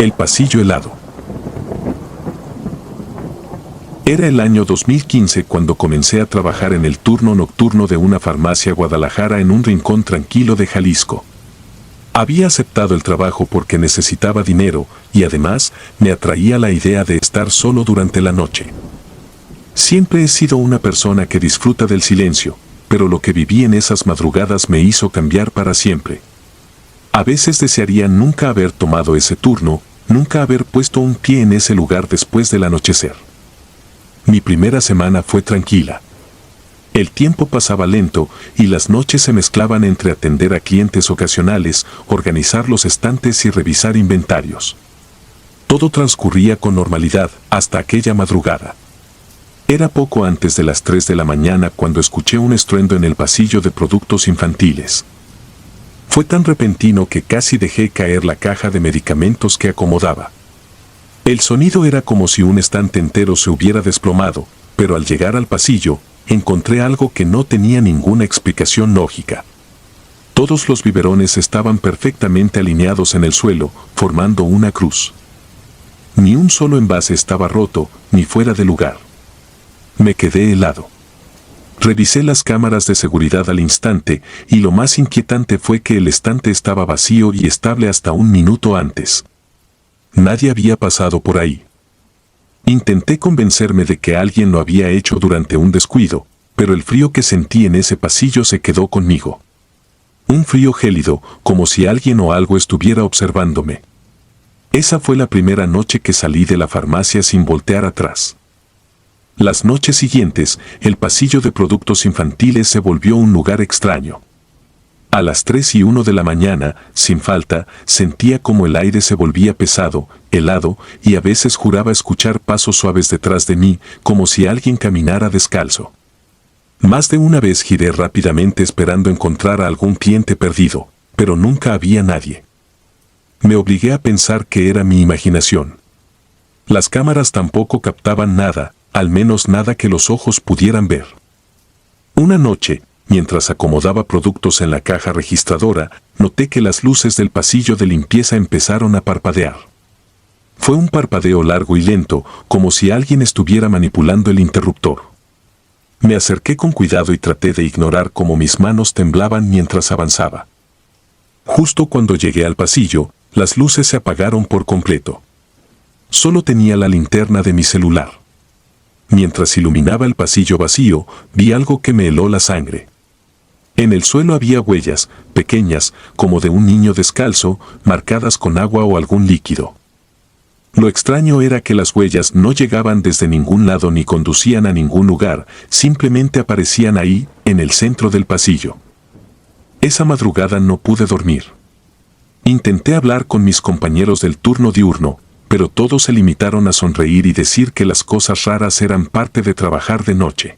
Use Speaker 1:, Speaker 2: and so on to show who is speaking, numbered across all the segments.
Speaker 1: El pasillo helado. Era el año 2015 cuando comencé a trabajar en el turno nocturno de una farmacia Guadalajara en un rincón tranquilo de Jalisco. Había aceptado el trabajo porque necesitaba dinero y además me atraía la idea de estar solo durante la noche. Siempre he sido una persona que disfruta del silencio, pero lo que viví en esas madrugadas me hizo cambiar para siempre. A veces desearía nunca haber tomado ese turno, nunca haber puesto un pie en ese lugar después del anochecer. Mi primera semana fue tranquila. El tiempo pasaba lento y las noches se mezclaban entre atender a clientes ocasionales, organizar los estantes y revisar inventarios. Todo transcurría con normalidad hasta aquella madrugada. Era poco antes de las 3 de la mañana cuando escuché un estruendo en el pasillo de productos infantiles. Fue tan repentino que casi dejé caer la caja de medicamentos que acomodaba. El sonido era como si un estante entero se hubiera desplomado, pero al llegar al pasillo, encontré algo que no tenía ninguna explicación lógica. Todos los biberones estaban perfectamente alineados en el suelo, formando una cruz. Ni un solo envase estaba roto, ni fuera de lugar. Me quedé helado. Revisé las cámaras de seguridad al instante, y lo más inquietante fue que el estante estaba vacío y estable hasta un minuto antes. Nadie había pasado por ahí. Intenté convencerme de que alguien lo había hecho durante un descuido, pero el frío que sentí en ese pasillo se quedó conmigo. Un frío gélido, como si alguien o algo estuviera observándome. Esa fue la primera noche que salí de la farmacia sin voltear atrás. Las noches siguientes, el pasillo de productos infantiles se volvió un lugar extraño. A las 3:01 de la mañana, sin falta, sentía como el aire se volvía pesado, helado, y a veces juraba escuchar pasos suaves detrás de mí, como si alguien caminara descalzo. Más de una vez giré rápidamente esperando encontrar a algún cliente perdido, pero nunca había nadie. Me obligué a pensar que era mi imaginación. Las cámaras tampoco captaban nada, al menos nada que los ojos pudieran ver. Una noche, mientras acomodaba productos en la caja registradora, noté que las luces del pasillo de limpieza empezaron a parpadear. Fue un parpadeo largo y lento, como si alguien estuviera manipulando el interruptor. Me acerqué con cuidado y traté de ignorar cómo mis manos temblaban mientras avanzaba. Justo cuando llegué al pasillo, las luces se apagaron por completo. Solo tenía la linterna de mi celular. Mientras iluminaba el pasillo vacío, vi algo que me heló la sangre. En el suelo había huellas, pequeñas, como de un niño descalzo, marcadas con agua o algún líquido. Lo extraño era que las huellas no llegaban desde ningún lado ni conducían a ningún lugar, simplemente aparecían ahí, en el centro del pasillo. Esa madrugada no pude dormir. Intenté hablar con mis compañeros del turno diurno, pero todos se limitaron a sonreír y decir que las cosas raras eran parte de trabajar de noche.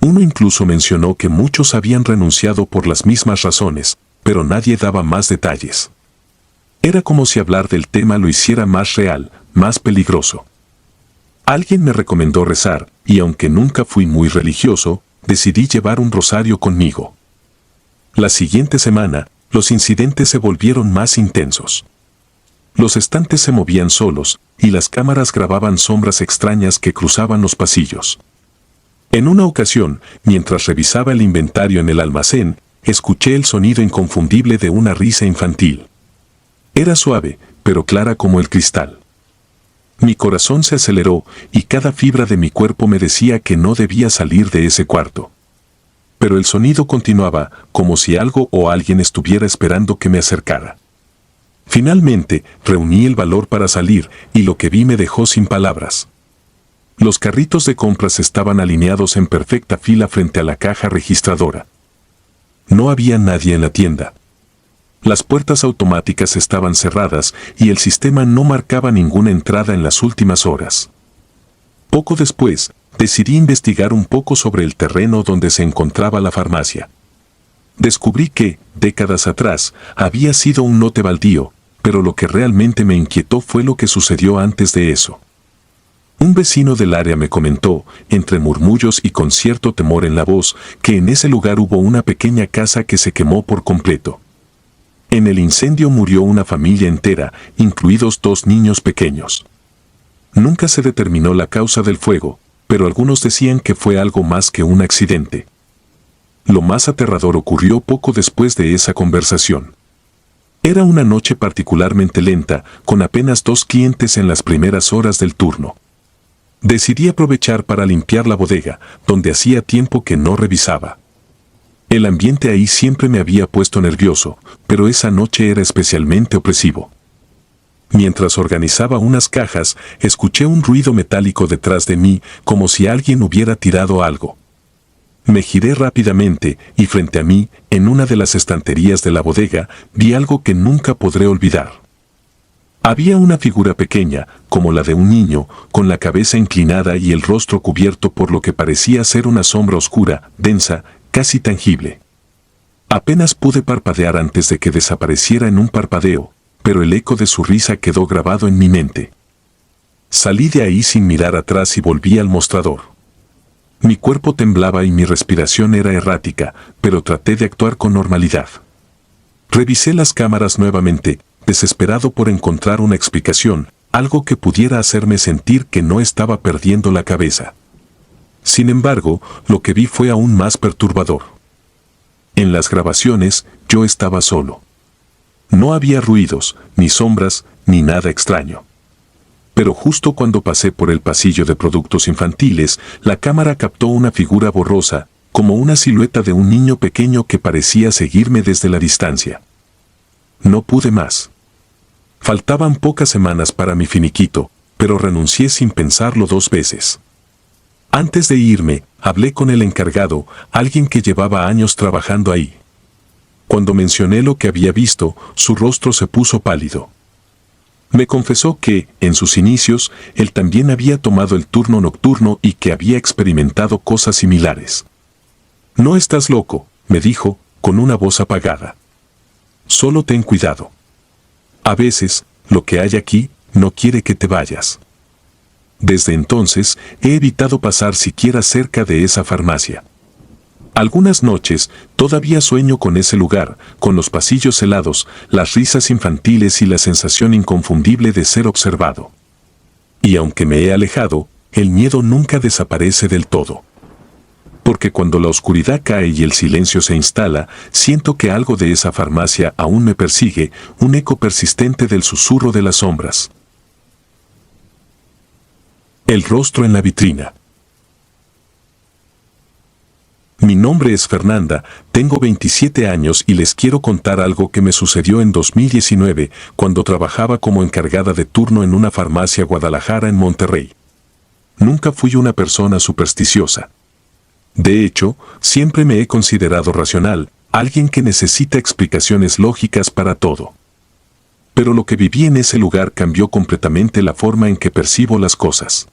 Speaker 1: Uno incluso mencionó que muchos habían renunciado por las mismas razones, pero nadie daba más detalles. Era como si hablar del tema lo hiciera más real, más peligroso. Alguien me recomendó rezar, y aunque nunca fui muy religioso, decidí llevar un rosario conmigo. La siguiente semana, los incidentes se volvieron más intensos. Los estantes se movían solos, y las cámaras grababan sombras extrañas que cruzaban los pasillos. En una ocasión, mientras revisaba el inventario en el almacén, escuché el sonido inconfundible de una risa infantil. Era suave, pero clara como el cristal. Mi corazón se aceleró y cada fibra de mi cuerpo me decía que no debía salir de ese cuarto. Pero el sonido continuaba, como si algo o alguien estuviera esperando que me acercara. Finalmente, reuní el valor para salir y lo que vi me dejó sin palabras. Los carritos de compras estaban alineados en perfecta fila frente a la caja registradora. No había nadie en la tienda. Las puertas automáticas estaban cerradas y el sistema no marcaba ninguna entrada en las últimas horas. Poco después, decidí investigar un poco sobre el terreno donde se encontraba la farmacia. Descubrí que, décadas atrás, había sido un lote baldío, pero lo que realmente me inquietó fue lo que sucedió antes de eso. Un vecino del área me comentó, entre murmullos y con cierto temor en la voz, que en ese lugar hubo una pequeña casa que se quemó por completo. En el incendio murió una familia entera, incluidos 2 niños pequeños. Nunca se determinó la causa del fuego, pero algunos decían que fue algo más que un accidente. Lo más aterrador ocurrió poco después de esa conversación. Era una noche particularmente lenta, con apenas 2 clientes en las primeras horas del turno. Decidí aprovechar para limpiar la bodega, donde hacía tiempo que no revisaba. El ambiente ahí siempre me había puesto nervioso, pero esa noche era especialmente opresivo. Mientras organizaba unas cajas, escuché un ruido metálico detrás de mí, como si alguien hubiera tirado algo. Me giré rápidamente y frente a mí, en una de las estanterías de la bodega, vi algo que nunca podré olvidar. Había una figura pequeña, como la de un niño, con la cabeza inclinada y el rostro cubierto por lo que parecía ser una sombra oscura, densa, casi tangible. Apenas pude parpadear antes de que desapareciera en un parpadeo, pero el eco de su risa quedó grabado en mi mente. Salí de ahí sin mirar atrás y volví al mostrador. Mi cuerpo temblaba y mi respiración era errática, pero traté de actuar con normalidad. Revisé las cámaras nuevamente, desesperado por encontrar una explicación, algo que pudiera hacerme sentir que no estaba perdiendo la cabeza. Sin embargo, lo que vi fue aún más perturbador. En las grabaciones, yo estaba solo. No había ruidos, ni sombras, ni nada extraño. Pero justo cuando pasé por el pasillo de productos infantiles, la cámara captó una figura borrosa, como una silueta de un niño pequeño que parecía seguirme desde la distancia. No pude más. Faltaban pocas semanas para mi finiquito, pero renuncié sin pensarlo 2 veces. Antes de irme, hablé con el encargado, alguien que llevaba años trabajando ahí. Cuando mencioné lo que había visto, su rostro se puso pálido. Me confesó que, en sus inicios, él también había tomado el turno nocturno y que había experimentado cosas similares. «No estás loco», me dijo, con una voz apagada. «Solo ten cuidado. A veces, lo que hay aquí, no quiere que te vayas». Desde entonces, he evitado pasar siquiera cerca de esa farmacia. Algunas noches, todavía sueño con ese lugar, con los pasillos helados, las risas infantiles y la sensación inconfundible de ser observado. Y aunque me he alejado, el miedo nunca desaparece del todo. Porque cuando la oscuridad cae y el silencio se instala, siento que algo de esa farmacia aún me persigue, un eco persistente del susurro de las sombras. El rostro en la vitrina. Mi nombre es Fernanda, tengo 27 años y les quiero contar algo que me sucedió en 2019, cuando trabajaba como encargada de turno en una farmacia Guadalajara en Monterrey. Nunca fui una persona supersticiosa. De hecho, siempre me he considerado racional, alguien que necesita explicaciones lógicas para todo. Pero lo que viví en ese lugar cambió completamente la forma en que percibo las cosas.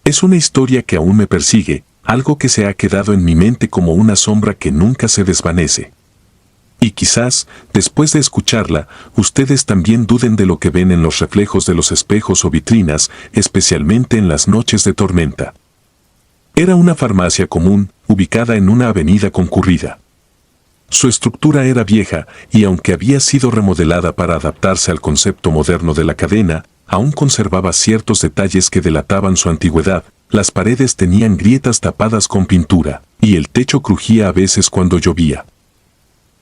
Speaker 1: Es una historia que aún me persigue, algo que se ha quedado en mi mente como una sombra que nunca se desvanece. Y quizás, después de escucharla, ustedes también duden de lo que ven en los reflejos de los espejos o vitrinas, especialmente en las noches de tormenta. Era una farmacia común, ubicada en una avenida concurrida. Su estructura era vieja y aunque había sido remodelada para adaptarse al concepto moderno de la cadena, aún conservaba ciertos detalles que delataban su antigüedad. Las paredes tenían grietas tapadas con pintura, y el techo crujía a veces cuando llovía.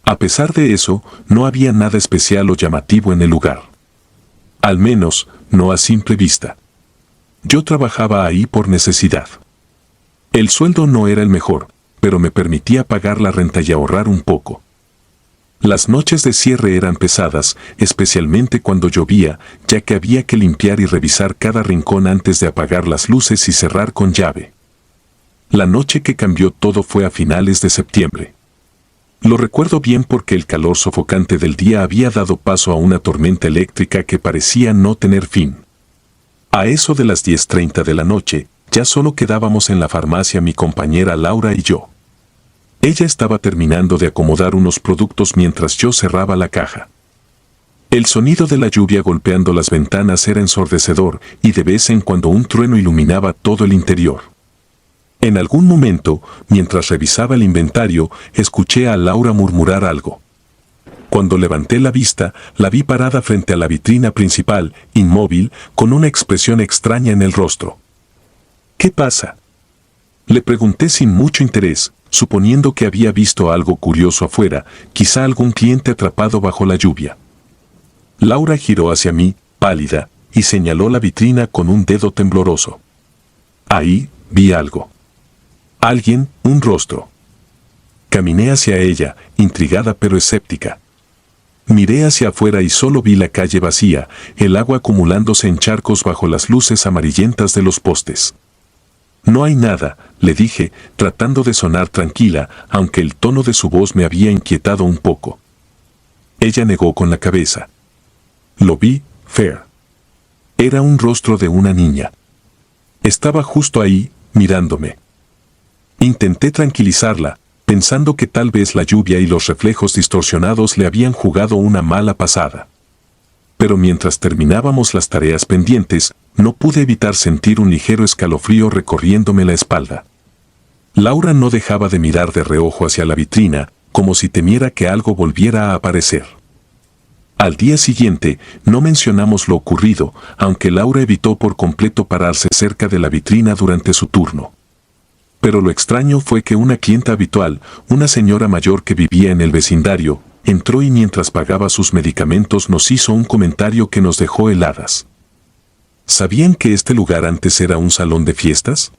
Speaker 1: A pesar de eso, no había nada especial o llamativo en el lugar. Al menos, no a simple vista. Yo trabajaba ahí por necesidad. El sueldo no era el mejor, pero me permitía pagar la renta y ahorrar un poco. Las noches de cierre eran pesadas, especialmente cuando llovía, ya que había que limpiar y revisar cada rincón antes de apagar las luces y cerrar con llave. La noche que cambió todo fue a finales de septiembre. Lo recuerdo bien porque el calor sofocante del día había dado paso a una tormenta eléctrica que parecía no tener fin. A eso de las 10:30 de la noche, ya solo quedábamos en la farmacia mi compañera Laura y yo. Ella estaba terminando de acomodar unos productos mientras yo cerraba la caja. El sonido de la lluvia golpeando las ventanas era ensordecedor y de vez en cuando un trueno iluminaba todo el interior. En algún momento, mientras revisaba el inventario, escuché a Laura murmurar algo. Cuando levanté la vista, la vi parada frente a la vitrina principal, inmóvil, con una expresión extraña en el rostro. ¿Qué pasa?, le pregunté sin mucho interés, suponiendo que había visto algo curioso afuera, quizá algún cliente atrapado bajo la lluvia. Laura giró hacia mí, pálida, y señaló la vitrina con un dedo tembloroso. Ahí, vi algo. Alguien, un rostro. Caminé hacia ella, intrigada pero escéptica. Miré hacia afuera y solo vi la calle vacía, el agua acumulándose en charcos bajo las luces amarillentas de los postes. No hay nada, le dije, tratando de sonar tranquila, aunque el tono de su voz me había inquietado un poco. Ella negó con la cabeza. Lo vi, Fair. Era un rostro de una niña. Estaba justo ahí, mirándome. Intenté tranquilizarla, pensando que tal vez la lluvia y los reflejos distorsionados le habían jugado una mala pasada. Pero mientras terminábamos las tareas pendientes, no pude evitar sentir un ligero escalofrío recorriéndome la espalda. Laura no dejaba de mirar de reojo hacia la vitrina, como si temiera que algo volviera a aparecer. Al día siguiente, no mencionamos lo ocurrido, aunque Laura evitó por completo pararse cerca de la vitrina durante su turno. Pero lo extraño fue que una clienta habitual, una señora mayor que vivía en el vecindario, entró y mientras pagaba sus medicamentos nos hizo un comentario que nos dejó heladas. ¿Sabían que este lugar antes era un salón de fiestas?,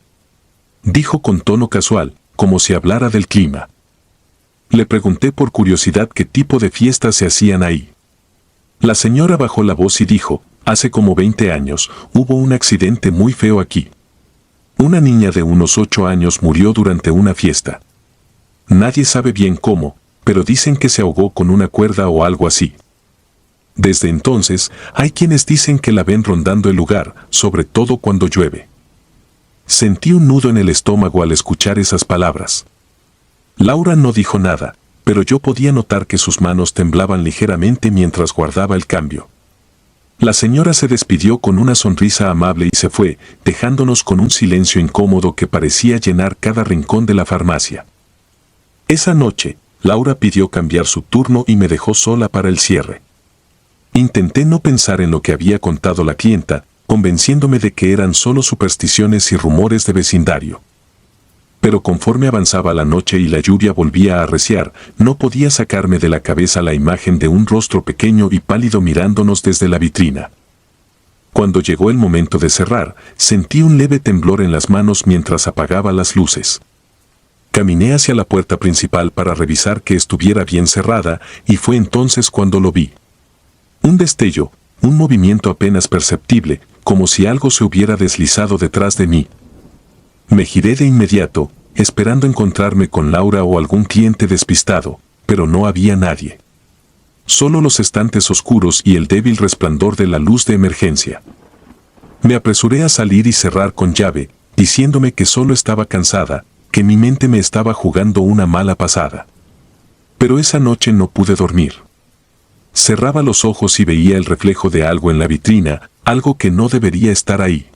Speaker 1: dijo con tono casual, como si hablara del clima. Le pregunté por curiosidad qué tipo de fiestas se hacían ahí. La señora bajó la voz y dijo, hace como 20 años, hubo un accidente muy feo aquí. Una niña de unos 8 años murió durante una fiesta. Nadie sabe bien cómo, pero dicen que se ahogó con una cuerda o algo así. Desde entonces, hay quienes dicen que la ven rondando el lugar, sobre todo cuando llueve. Sentí un nudo en el estómago al escuchar esas palabras. Laura no dijo nada, pero yo podía notar que sus manos temblaban ligeramente mientras guardaba el cambio. La señora se despidió con una sonrisa amable y se fue, dejándonos con un silencio incómodo que parecía llenar cada rincón de la farmacia. Esa noche, Laura pidió cambiar su turno y me dejó sola para el cierre. Intenté no pensar en lo que había contado la clienta, convenciéndome de que eran solo supersticiones y rumores de vecindario. Pero conforme avanzaba la noche y la lluvia volvía a arreciar, no podía sacarme de la cabeza la imagen de un rostro pequeño y pálido mirándonos desde la vitrina. Cuando llegó el momento de cerrar, sentí un leve temblor en las manos mientras apagaba las luces. Caminé hacia la puerta principal para revisar que estuviera bien cerrada, y fue entonces cuando lo vi. Un destello, un movimiento apenas perceptible, como si algo se hubiera deslizado detrás de mí. Me giré de inmediato, esperando encontrarme con Laura o algún cliente despistado, pero no había nadie. Solo los estantes oscuros y el débil resplandor de la luz de emergencia. Me apresuré a salir y cerrar con llave, diciéndome que solo estaba cansada, que mi mente me estaba jugando una mala pasada. Pero esa noche no pude dormir. Cerraba los ojos y veía el reflejo de algo en la vitrina, algo que no debería estar ahí.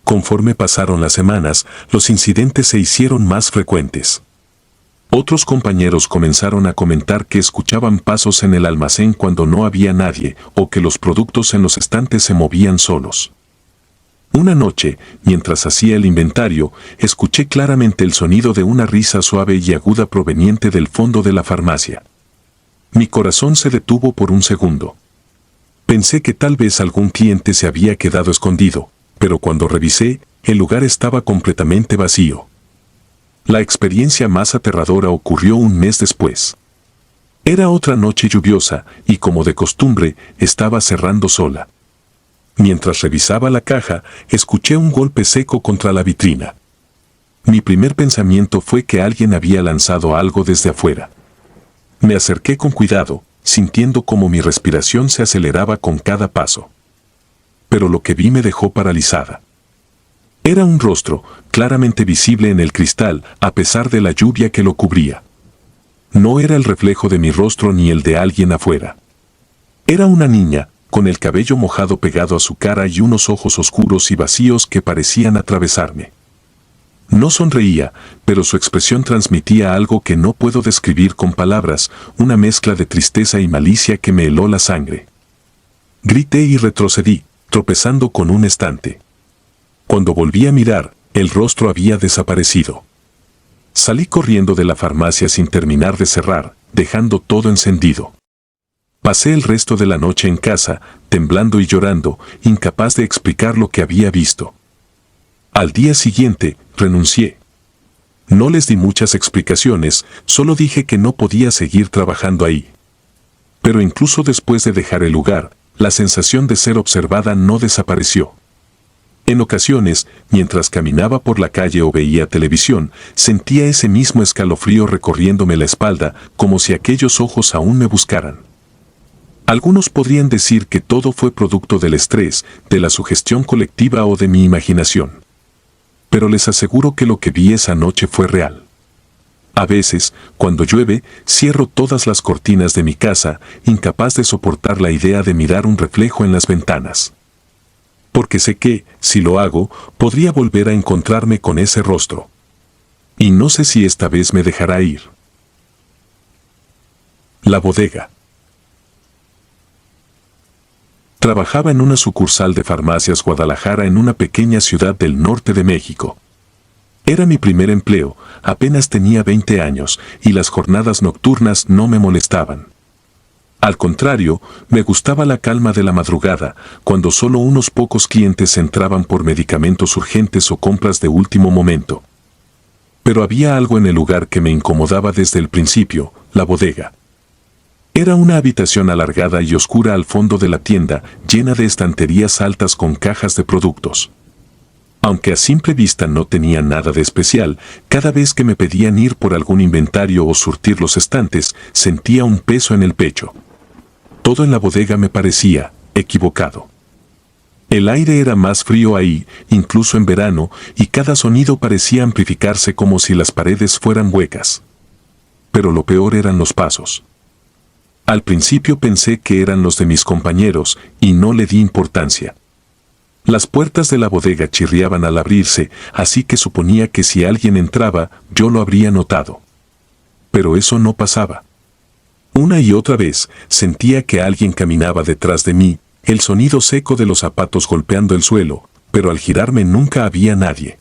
Speaker 1: Conforme pasaron las semanas, los incidentes se hicieron más frecuentes. Otros compañeros comenzaron a comentar que escuchaban pasos en el almacén cuando no había nadie, o que los productos en los estantes se movían solos. Una noche, mientras hacía el inventario, escuché claramente el sonido de una risa suave y aguda proveniente del fondo de la farmacia. Mi corazón se detuvo por un segundo. Pensé que tal vez algún cliente se había quedado escondido, pero cuando revisé, el lugar estaba completamente vacío. La experiencia más aterradora ocurrió un mes después. Era otra noche lluviosa, y como de costumbre, estaba cerrando sola. Mientras revisaba la caja, escuché un golpe seco contra la vitrina. Mi primer pensamiento fue que alguien había lanzado algo desde afuera. Me acerqué con cuidado, sintiendo como mi respiración se aceleraba con cada paso. Pero lo que vi me dejó paralizada. Era un rostro, claramente visible en el cristal, a pesar de la lluvia que lo cubría. No era el reflejo de mi rostro ni el de alguien afuera. Era una niña, con el cabello mojado pegado a su cara y unos ojos oscuros y vacíos que parecían atravesarme. No sonreía, pero su expresión transmitía algo que no puedo describir con palabras, una mezcla de tristeza y malicia que me heló la sangre. Grité y retrocedí, tropezando con un estante. Cuando volví a mirar, el rostro había desaparecido. Salí corriendo de la farmacia sin terminar de cerrar, dejando todo encendido. Pasé el resto de la noche en casa, temblando y llorando, incapaz de explicar lo que había visto. Al día siguiente, renuncié. No les di muchas explicaciones, solo dije que no podía seguir trabajando ahí. Pero incluso después de dejar el lugar, la sensación de ser observada no desapareció. En ocasiones, mientras caminaba por la calle o veía televisión, sentía ese mismo escalofrío recorriéndome la espalda, como si aquellos ojos aún me buscaran. Algunos podrían decir que todo fue producto del estrés, de la sugestión colectiva o de mi imaginación. Pero les aseguro que lo que vi esa noche fue real. A veces, cuando llueve, cierro todas las cortinas de mi casa, incapaz de soportar la idea de mirar un reflejo en las ventanas. Porque sé que, si lo hago, podría volver a encontrarme con ese rostro. Y no sé si esta vez me dejará ir. La bodega. Trabajaba en una sucursal de Farmacias Guadalajara en una pequeña ciudad del norte de México. Era mi primer empleo, apenas tenía 20 años, y las jornadas nocturnas no me molestaban. Al contrario, me gustaba la calma de la madrugada, cuando solo unos pocos clientes entraban por medicamentos urgentes o compras de último momento. Pero había algo en el lugar que me incomodaba desde el principio, la bodega. Era una habitación alargada y oscura al fondo de la tienda, llena de estanterías altas con cajas de productos. Aunque a simple vista no tenía nada de especial, cada vez que me pedían ir por algún inventario o surtir los estantes, sentía un peso en el pecho. Todo en la bodega me parecía equivocado. El aire era más frío ahí, incluso en verano, y cada sonido parecía amplificarse como si las paredes fueran huecas. Pero lo peor eran los pasos. Al principio pensé que eran los de mis compañeros, y no le di importancia. Las puertas de la bodega chirriaban al abrirse, así que suponía que si alguien entraba, yo lo habría notado. Pero eso no pasaba. Una y otra vez, sentía que alguien caminaba detrás de mí, el sonido seco de los zapatos golpeando el suelo, pero al girarme nunca había nadie.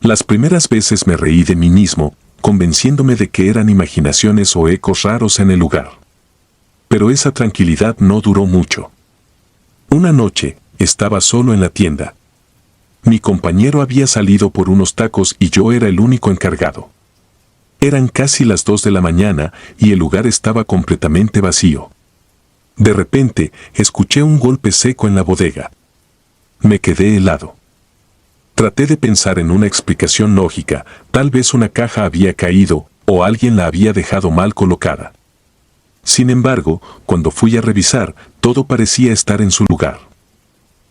Speaker 1: Las primeras veces me reí de mí mismo, convenciéndome de que eran imaginaciones o ecos raros en el lugar. Pero esa tranquilidad no duró mucho. Una noche, estaba solo en la tienda. Mi compañero había salido por unos tacos y yo era el único encargado. Eran casi las 2 de la mañana y el lugar estaba completamente vacío. De repente, escuché un golpe seco en la bodega. Me quedé helado. Traté de pensar en una explicación lógica, tal vez una caja había caído o alguien la había dejado mal colocada. Sin embargo, cuando fui a revisar, todo parecía estar en su lugar.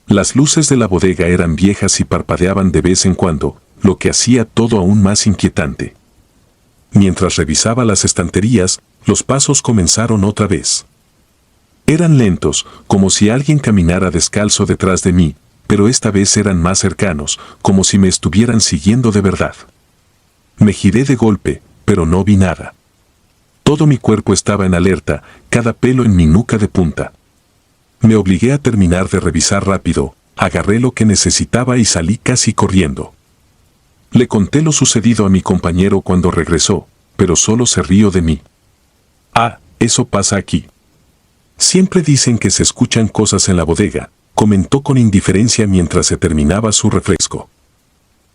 Speaker 1: Las luces de la bodega eran viejas y parpadeaban de vez en cuando, lo que hacía todo aún más inquietante. Mientras revisaba las estanterías, los pasos comenzaron otra vez. Eran lentos, como si alguien caminara descalzo detrás de mí, pero esta vez eran más cercanos, como si me estuvieran siguiendo de verdad. Me giré de golpe, pero no vi nada. Todo mi cuerpo estaba en alerta, cada pelo en mi nuca de punta. Me obligué a terminar de revisar rápido, agarré lo que necesitaba y salí casi corriendo. Le conté lo sucedido a mi compañero cuando regresó, pero solo se rió de mí. Ah, eso pasa aquí. Siempre dicen que se escuchan cosas en la bodega, comentó con indiferencia mientras se terminaba su refresco.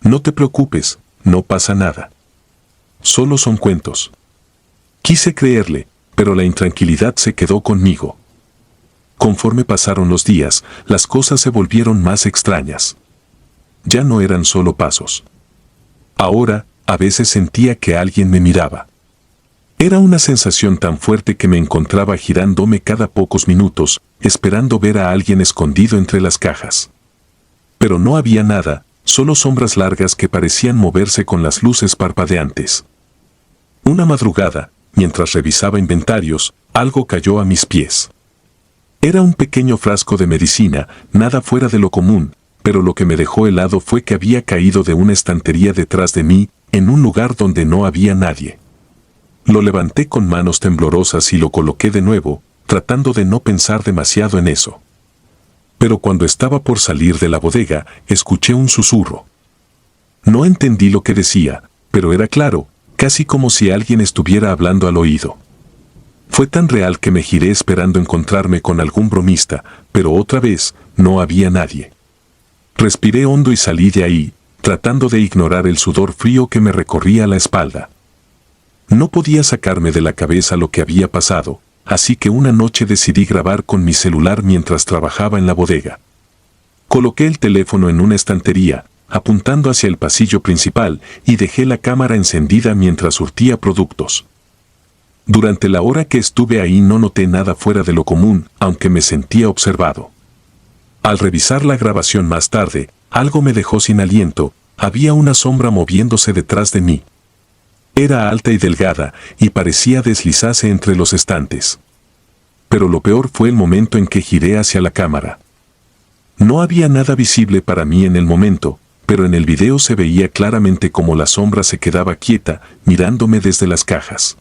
Speaker 1: No te preocupes, no pasa nada. Solo son cuentos. Quise creerle, pero la intranquilidad se quedó conmigo. Conforme pasaron los días, las cosas se volvieron más extrañas. Ya no eran solo pasos. Ahora, a veces sentía que alguien me miraba. Era una sensación tan fuerte que me encontraba girándome cada pocos minutos, esperando ver a alguien escondido entre las cajas. Pero no había nada, solo sombras largas que parecían moverse con las luces parpadeantes. Una madrugada, mientras revisaba inventarios, algo cayó a mis pies. Era un pequeño frasco de medicina, nada fuera de lo común, pero lo que me dejó helado fue que había caído de una estantería detrás de mí, en un lugar donde no había nadie. Lo levanté con manos temblorosas y lo coloqué de nuevo, tratando de no pensar demasiado en eso. Pero cuando estaba por salir de la bodega, escuché un susurro. No entendí lo que decía, pero era claro, casi como si alguien estuviera hablando al oído. Fue tan real que me giré esperando encontrarme con algún bromista, pero otra vez no había nadie. Respiré hondo y salí de ahí, tratando de ignorar el sudor frío que me recorría la espalda. No podía sacarme de la cabeza lo que había pasado, así que una noche decidí grabar con mi celular mientras trabajaba en la bodega. Coloqué el teléfono en una estantería, apuntando hacia el pasillo principal, y dejé la cámara encendida mientras surtía productos. Durante la hora que estuve ahí no noté nada fuera de lo común, aunque me sentía observado. Al revisar la grabación más tarde, algo me dejó sin aliento, había una sombra moviéndose detrás de mí. Era alta y delgada, y parecía deslizarse entre los estantes. Pero lo peor fue el momento en que giré hacia la cámara. No había nada visible para mí en el momento, pero en el video se veía claramente cómo la sombra se quedaba quieta, mirándome desde las cajas.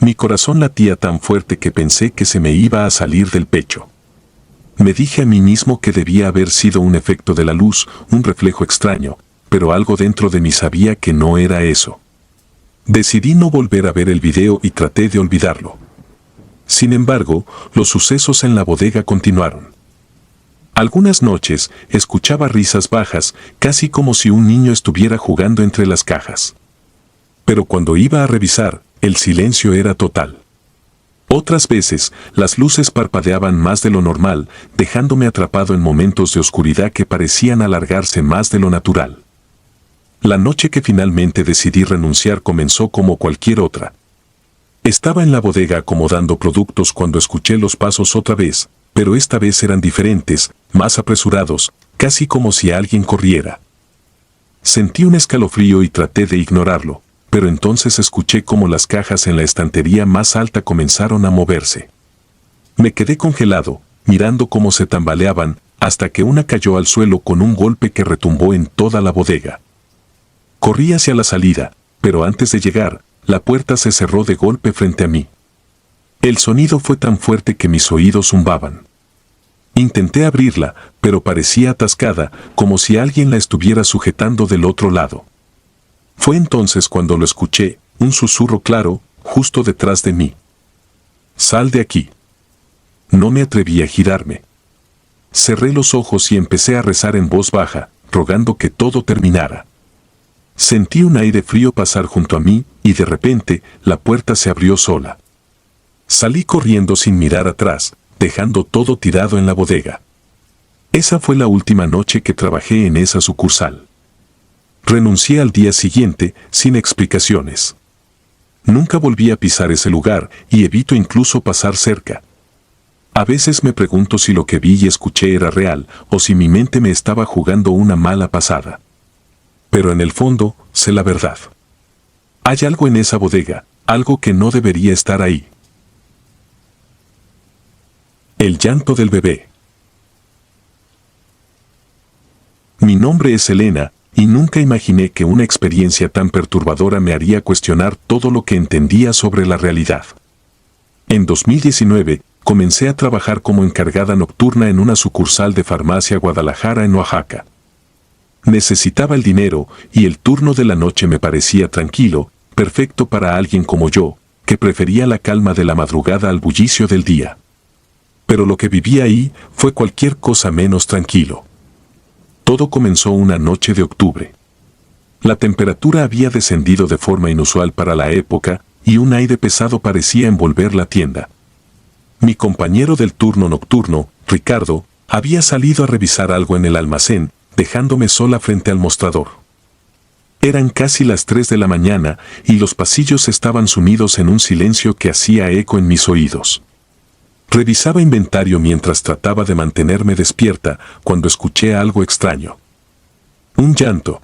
Speaker 1: Mi corazón latía tan fuerte que pensé que se me iba a salir del pecho. Me dije a mí mismo que debía haber sido un efecto de la luz, un reflejo extraño, pero algo dentro de mí sabía que no era eso. Decidí no volver a ver el video y traté de olvidarlo. Sin embargo, los sucesos en la bodega continuaron. Algunas noches escuchaba risas bajas, casi como si un niño estuviera jugando entre las cajas. Pero cuando iba a revisar, el silencio era total. Otras veces, las luces parpadeaban más de lo normal, dejándome atrapado en momentos de oscuridad que parecían alargarse más de lo natural. La noche que finalmente decidí renunciar comenzó como cualquier otra. Estaba en la bodega acomodando productos cuando escuché los pasos otra vez, pero esta vez eran diferentes, más apresurados, casi como si alguien corriera. Sentí un escalofrío y traté de ignorarlo, pero entonces escuché cómo las cajas en la estantería más alta comenzaron a moverse. Me quedé congelado, mirando cómo se tambaleaban, hasta que una cayó al suelo con un golpe que retumbó en toda la bodega. Corrí hacia la salida, pero antes de llegar, la puerta se cerró de golpe frente a mí. El sonido fue tan fuerte que mis oídos zumbaban. Intenté abrirla, pero parecía atascada, como si alguien la estuviera sujetando del otro lado. Fue entonces cuando lo escuché, un susurro claro, justo detrás de mí. «Sal de aquí». No me atreví a girarme. Cerré los ojos y empecé a rezar en voz baja, rogando que todo terminara. Sentí un aire frío pasar junto a mí, y de repente, la puerta se abrió sola. Salí corriendo sin mirar atrás, dejando todo tirado en la bodega. Esa fue la última noche que trabajé en esa sucursal. Renuncié al día siguiente, sin explicaciones. Nunca volví a pisar ese lugar, y evito incluso pasar cerca. A veces me pregunto si lo que vi y escuché era real, o si mi mente me estaba jugando una mala pasada. Pero en el fondo, sé la verdad. Hay algo en esa bodega, algo que no debería estar ahí. El llanto del bebé. Mi nombre es Elena, y nunca imaginé que una experiencia tan perturbadora me haría cuestionar todo lo que entendía sobre la realidad. En 2019, comencé a trabajar como encargada nocturna en una sucursal de Farmacia Guadalajara en Oaxaca. Necesitaba el dinero, y el turno de la noche me parecía tranquilo, perfecto para alguien como yo, que prefería la calma de la madrugada al bullicio del día. Pero lo que viví ahí fue cualquier cosa menos tranquilo. Todo comenzó una noche de octubre. La temperatura había descendido de forma inusual para la época, y un aire pesado parecía envolver la tienda. Mi compañero del turno nocturno, Ricardo, había salido a revisar algo en el almacén, dejándome sola frente al mostrador. Eran casi las 3 de la mañana, y los pasillos estaban sumidos en un silencio que hacía eco en mis oídos. Revisaba inventario mientras trataba de mantenerme despierta, cuando escuché algo extraño. Un llanto.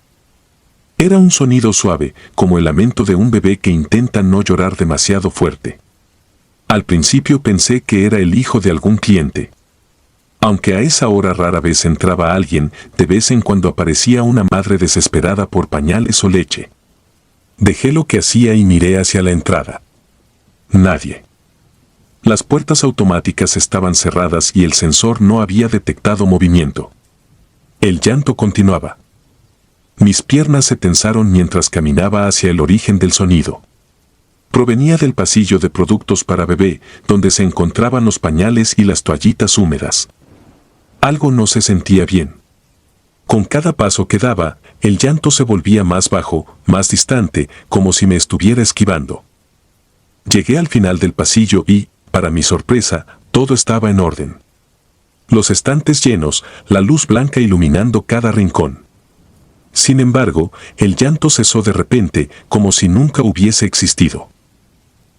Speaker 1: Era un sonido suave, como el lamento de un bebé que intenta no llorar demasiado fuerte. Al principio pensé que era el hijo de algún cliente. Aunque a esa hora rara vez entraba alguien, de vez en cuando aparecía una madre desesperada por pañales o leche. Dejé lo que hacía y miré hacia la entrada. Nadie. Las puertas automáticas estaban cerradas y el sensor no había detectado movimiento. El llanto continuaba. Mis piernas se tensaron mientras caminaba hacia el origen del sonido. Provenía del pasillo de productos para bebé, donde se encontraban los pañales y las toallitas húmedas. Algo no se sentía bien. Con cada paso que daba, el llanto se volvía más bajo, más distante, como si me estuviera esquivando. Llegué al final del pasillo y, para mi sorpresa, todo estaba en orden. Los estantes llenos, la luz blanca iluminando cada rincón. Sin embargo, el llanto cesó de repente, como si nunca hubiese existido.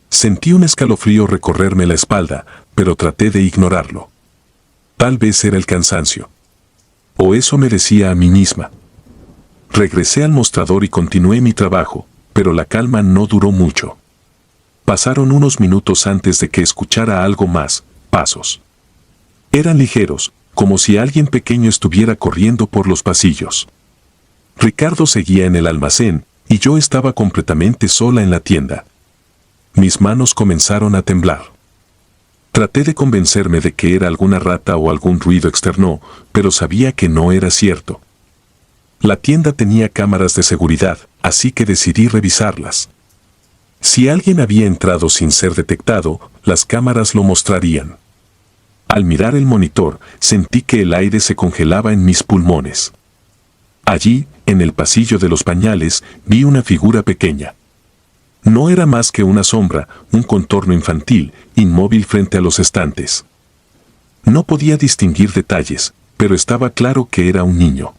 Speaker 1: Sentí un escalofrío recorrerme la espalda, pero traté de ignorarlo. Tal vez era el cansancio. O eso me decía a mí misma. Regresé al mostrador y continué mi trabajo, pero la calma no duró mucho. Pasaron unos minutos antes de que escuchara algo más, pasos. Eran ligeros, como si alguien pequeño estuviera corriendo por los pasillos. Ricardo seguía en el almacén, y yo estaba completamente sola en la tienda. Mis manos comenzaron a temblar. Traté de convencerme de que era alguna rata o algún ruido externo, pero sabía que no era cierto. La tienda tenía cámaras de seguridad, así que decidí revisarlas. Si alguien había entrado sin ser detectado, las cámaras lo mostrarían. Al mirar el monitor, sentí que el aire se congelaba en mis pulmones. Allí, en el pasillo de los pañales, vi una figura pequeña. No era más que una sombra, un contorno infantil, inmóvil frente a los estantes. No podía distinguir detalles, pero estaba claro que era un niño.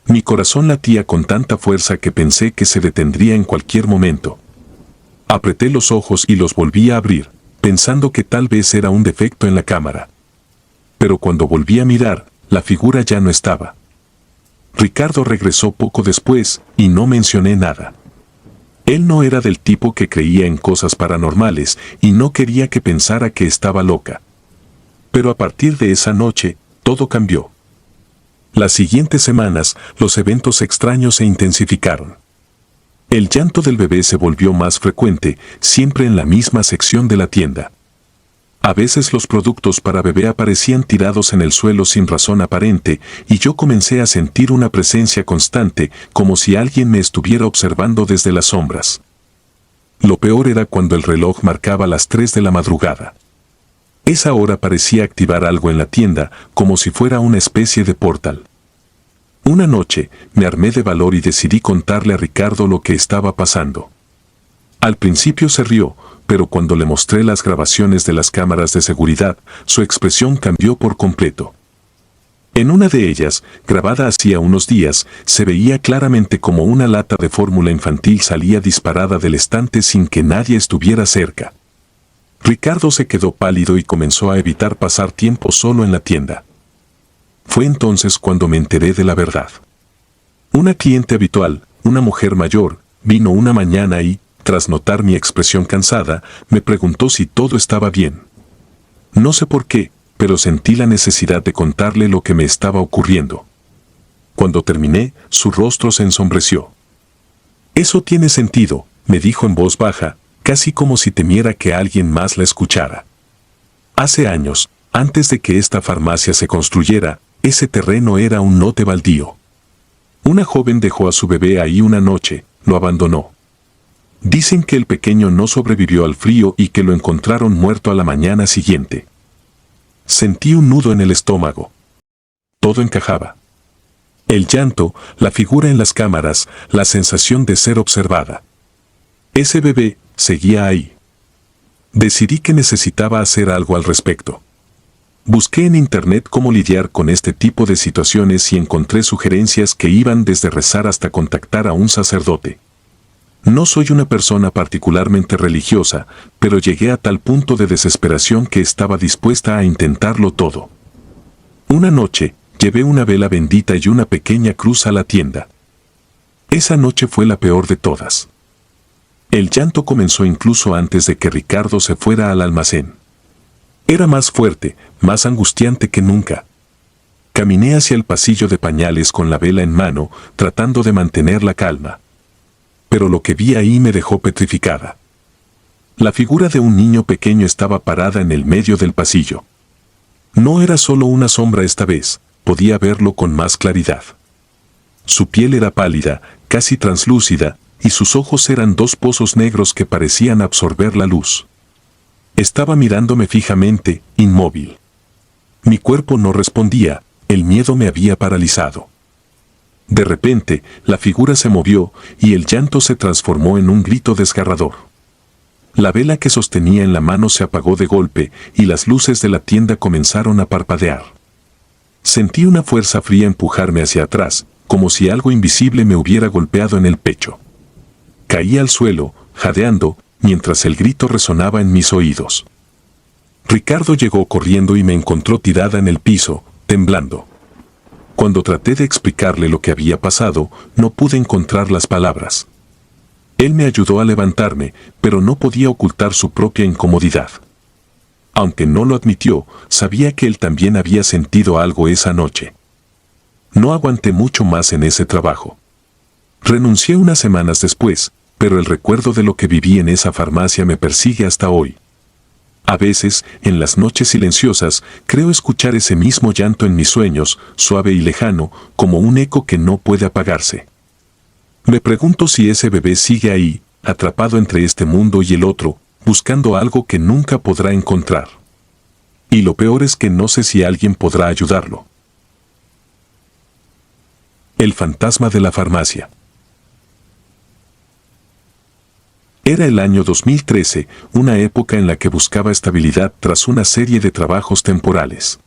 Speaker 1: Mi corazón latía con tanta fuerza que pensé que se detendría en cualquier momento. Apreté los ojos y los volví a abrir, pensando que tal vez era un defecto en la cámara. Pero cuando volví a mirar, la figura ya no estaba. Ricardo regresó poco después, y no mencioné nada. Él no era del tipo que creía en cosas paranormales, y no quería que pensara que estaba loca. Pero a partir de esa noche, todo cambió. Las siguientes semanas, los eventos extraños se intensificaron. El llanto del bebé se volvió más frecuente, siempre en la misma sección de la tienda. A veces los productos para bebé aparecían tirados en el suelo sin razón aparente, y yo comencé a sentir una presencia constante, como si alguien me estuviera observando desde las sombras. Lo peor era cuando el reloj marcaba las 3 de la madrugada. Esa hora parecía activar algo en la tienda, como si fuera una especie de portal. Una noche, me armé de valor y decidí contarle a Ricardo lo que estaba pasando. Al principio se rió, pero cuando le mostré las grabaciones de las cámaras de seguridad, su expresión cambió por completo. En una de ellas, grabada hacía unos días, se veía claramente como una lata de fórmula infantil salía disparada del estante sin que nadie estuviera cerca. Ricardo se quedó pálido y comenzó a evitar pasar tiempo solo en la tienda. Fue entonces cuando me enteré de la verdad. Una cliente habitual, una mujer mayor, vino una mañana y, tras notar mi expresión cansada, me preguntó si todo estaba bien. No sé por qué, pero sentí la necesidad de contarle lo que me estaba ocurriendo. Cuando terminé, su rostro se ensombreció. «Eso tiene sentido», me dijo en voz baja, casi como si temiera que alguien más la escuchara. Hace años, antes de que esta farmacia se construyera, ese terreno era un lote baldío. Una joven dejó a su bebé ahí una noche, lo abandonó. Dicen que el pequeño no sobrevivió al frío y que lo encontraron muerto a la mañana siguiente. Sentí un nudo en el estómago. Todo encajaba. El llanto, la figura en las cámaras, la sensación de ser observada. Ese bebé seguía ahí. Decidí que necesitaba hacer algo al respecto. Busqué en internet cómo lidiar con este tipo de situaciones y encontré sugerencias que iban desde rezar hasta contactar a un sacerdote. No soy una persona particularmente religiosa, pero llegué a tal punto de desesperación que estaba dispuesta a intentarlo todo. Una noche, llevé una vela bendita y una pequeña cruz a la tienda. Esa noche fue la peor de todas. El llanto comenzó incluso antes de que Ricardo se fuera al almacén. Era más fuerte, más angustiante que nunca. Caminé hacia el pasillo de pañales con la vela en mano, tratando de mantener la calma. Pero lo que vi ahí me dejó petrificada. La figura de un niño pequeño estaba parada en el medio del pasillo. No era solo una sombra esta vez, podía verlo con más claridad. Su piel era pálida, casi translúcida, y sus ojos eran dos pozos negros que parecían absorber la luz. Estaba mirándome fijamente, inmóvil. Mi cuerpo no respondía, el miedo me había paralizado. De repente, la figura se movió y el llanto se transformó en un grito desgarrador. La vela que sostenía en la mano se apagó de golpe y las luces de la tienda comenzaron a parpadear. Sentí una fuerza fría empujarme hacia atrás, como si algo invisible me hubiera golpeado en el pecho. Caí al suelo, jadeando, mientras el grito resonaba en mis oídos. Ricardo llegó corriendo y me encontró tirada en el piso, temblando. Cuando traté de explicarle lo que había pasado, no pude encontrar las palabras. Él me ayudó a levantarme, pero no podía ocultar su propia incomodidad. Aunque no lo admitió, sabía que él también había sentido algo esa noche. No aguanté mucho más en ese trabajo. Renuncié unas semanas después, pero el recuerdo de lo que viví en esa farmacia me persigue hasta hoy. A veces, en las noches silenciosas, creo escuchar ese mismo llanto en mis sueños, suave y lejano, como un eco que no puede apagarse. Me pregunto si ese bebé sigue ahí, atrapado entre este mundo y el otro, buscando algo que nunca podrá encontrar. Y lo peor es que no sé si alguien podrá ayudarlo. El fantasma de la farmacia. Era el año 2013, una época en la que buscaba estabilidad tras una serie de trabajos temporales.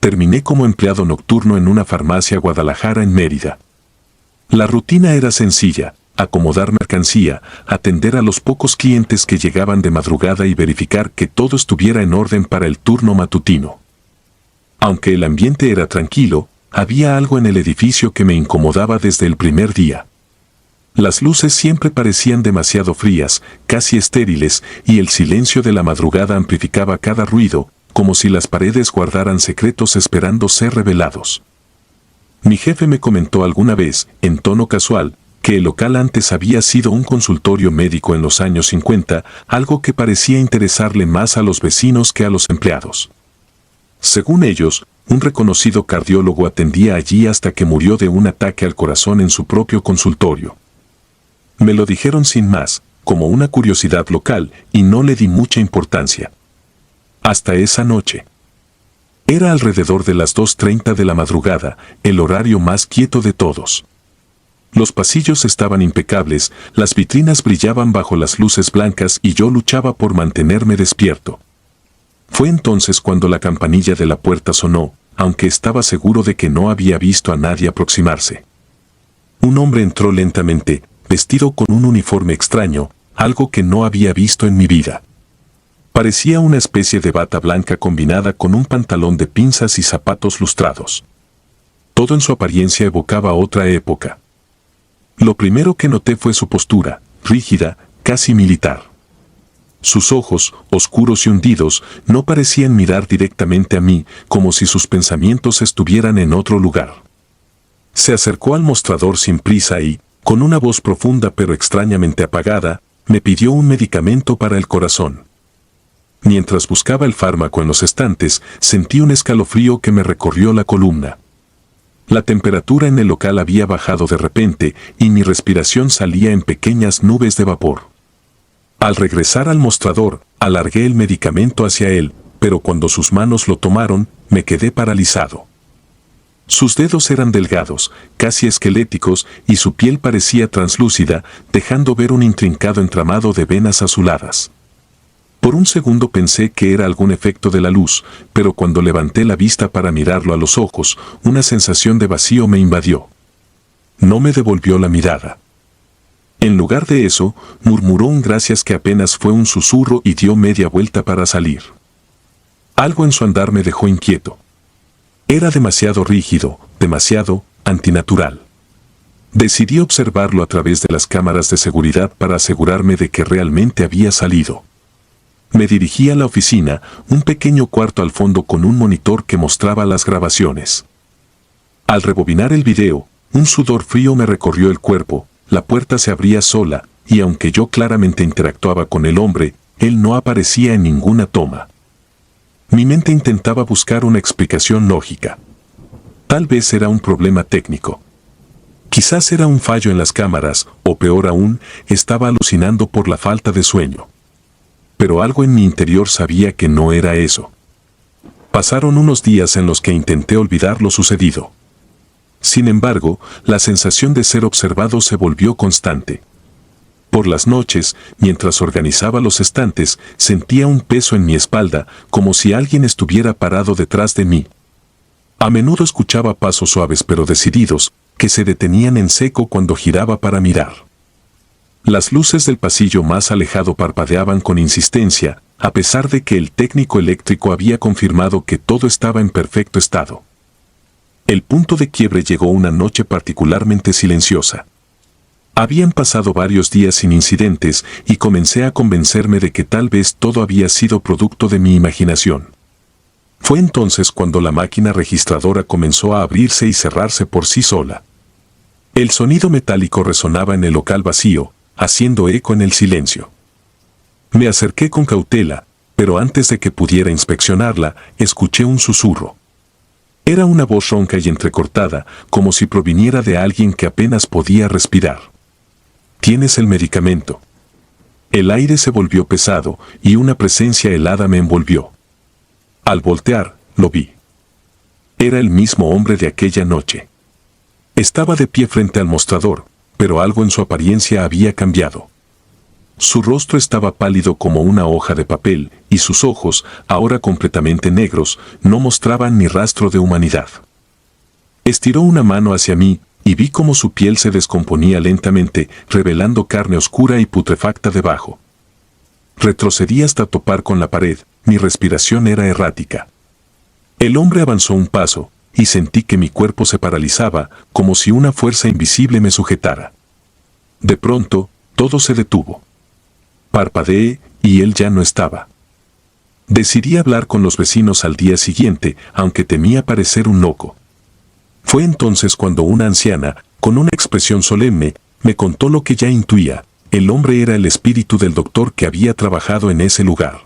Speaker 1: Terminé como empleado nocturno en una farmacia Guadalajara en Mérida. La rutina era sencilla: acomodar mercancía, atender a los pocos clientes que llegaban de madrugada y verificar que todo estuviera en orden para el turno matutino. Aunque el ambiente era tranquilo, había algo en el edificio que me incomodaba desde el primer día. Las luces siempre parecían demasiado frías, casi estériles, y el silencio de la madrugada amplificaba cada ruido, como si las paredes guardaran secretos esperando ser revelados. Mi jefe me comentó alguna vez, en tono casual, que el local antes había sido un consultorio médico en los años 50, algo que parecía interesarle más a los vecinos que a los empleados. Según ellos, un reconocido cardiólogo atendía allí hasta que murió de un ataque al corazón en su propio consultorio. Me lo dijeron sin más, como una curiosidad local, y no le di mucha importancia. Hasta esa noche. Era alrededor de las 2:30 de la madrugada, el horario más quieto de todos. Los pasillos estaban impecables, las vitrinas brillaban bajo las luces blancas y yo luchaba por mantenerme despierto. Fue entonces cuando la campanilla de la puerta sonó, aunque estaba seguro de que no había visto a nadie aproximarse. Un hombre entró lentamente, vestido con un uniforme extraño, algo que no había visto en mi vida. Parecía una especie de bata blanca combinada con un pantalón de pinzas y zapatos lustrados. Todo en su apariencia evocaba otra época. Lo primero que noté fue su postura, rígida, casi militar. Sus ojos, oscuros y hundidos, no parecían mirar directamente a mí, como si sus pensamientos estuvieran en otro lugar. Se acercó al mostrador sin prisa y, con una voz profunda pero extrañamente apagada, me pidió un medicamento para el corazón. Mientras buscaba el fármaco en los estantes, sentí un escalofrío que me recorrió la columna. La temperatura en el local había bajado de repente y mi respiración salía en pequeñas nubes de vapor. Al regresar al mostrador, alargué el medicamento hacia él, pero cuando sus manos lo tomaron, me quedé paralizado. Sus dedos eran delgados, casi esqueléticos, y su piel parecía translúcida, dejando ver un intrincado entramado de venas azuladas. Por un segundo pensé que era algún efecto de la luz, pero cuando levanté la vista para mirarlo a los ojos, una sensación de vacío me invadió. No me devolvió la mirada. En lugar de eso, murmuró un gracias que apenas fue un susurro y dio media vuelta para salir. Algo en su andar me dejó inquieto. Era demasiado rígido, demasiado antinatural. Decidí observarlo a través de las cámaras de seguridad para asegurarme de que realmente había salido. Me dirigí a la oficina, un pequeño cuarto al fondo con un monitor que mostraba las grabaciones. Al rebobinar el video, un sudor frío me recorrió el cuerpo, la puerta se abría sola, y aunque yo claramente interactuaba con el hombre, él no aparecía en ninguna toma. Mi mente intentaba buscar una explicación lógica. Tal vez era un problema técnico. Quizás era un fallo en las cámaras, o peor aún, estaba alucinando por la falta de sueño. Pero algo en mi interior sabía que no era eso. Pasaron unos días en los que intenté olvidar lo sucedido. Sin embargo, la sensación de ser observado se volvió constante. Por las noches, mientras organizaba los estantes, sentía un peso en mi espalda, como si alguien estuviera parado detrás de mí. A menudo escuchaba pasos suaves pero decididos, que se detenían en seco cuando giraba para mirar. Las luces del pasillo más alejado parpadeaban con insistencia, a pesar de que el técnico eléctrico había confirmado que todo estaba en perfecto estado. El punto de quiebre llegó una noche particularmente silenciosa. Habían pasado varios días sin incidentes y comencé a convencerme de que tal vez todo había sido producto de mi imaginación. Fue entonces cuando la máquina registradora comenzó a abrirse y cerrarse por sí sola. El sonido metálico resonaba en el local vacío, haciendo eco en el silencio. Me acerqué con cautela, pero antes de que pudiera inspeccionarla, escuché un susurro. Era una voz ronca y entrecortada, como si proviniera de alguien que apenas podía respirar. «¿Tienes el medicamento?» El aire se volvió pesado y una presencia helada me envolvió. Al voltear, lo vi. Era el mismo hombre de aquella noche. Estaba de pie frente al mostrador, pero algo en su apariencia había cambiado. Su rostro estaba pálido como una hoja de papel, y sus ojos, ahora completamente negros, no mostraban ni rastro de humanidad. Estiró una mano hacia mí, y vi cómo su piel se descomponía lentamente, revelando carne oscura y putrefacta debajo. Retrocedí hasta topar con la pared, mi respiración era errática. El hombre avanzó un paso, y sentí que mi cuerpo se paralizaba, como si una fuerza invisible me sujetara. De pronto, todo se detuvo. Parpadeé, y él ya no estaba. Decidí hablar con los vecinos al día siguiente, aunque temía parecer un loco. Fue entonces cuando una anciana, con una expresión solemne, me contó lo que ya intuía: el hombre era el espíritu del doctor que había trabajado en ese lugar.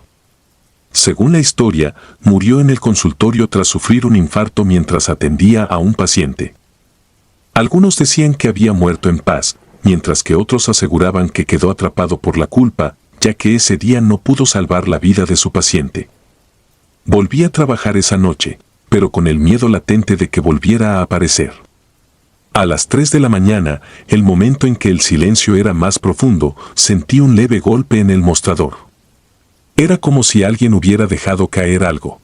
Speaker 1: Según la historia, murió en el consultorio tras sufrir un infarto mientras atendía a un paciente. Algunos decían que había muerto en paz, mientras que otros aseguraban que quedó atrapado por la culpa, ya que ese día no pudo salvar la vida de su paciente. Volví a trabajar esa noche, pero con el miedo latente de que volviera a aparecer. A las 3 de la mañana, el momento en que el silencio era más profundo, sentí un leve golpe en el mostrador. Era como si alguien hubiera dejado caer algo.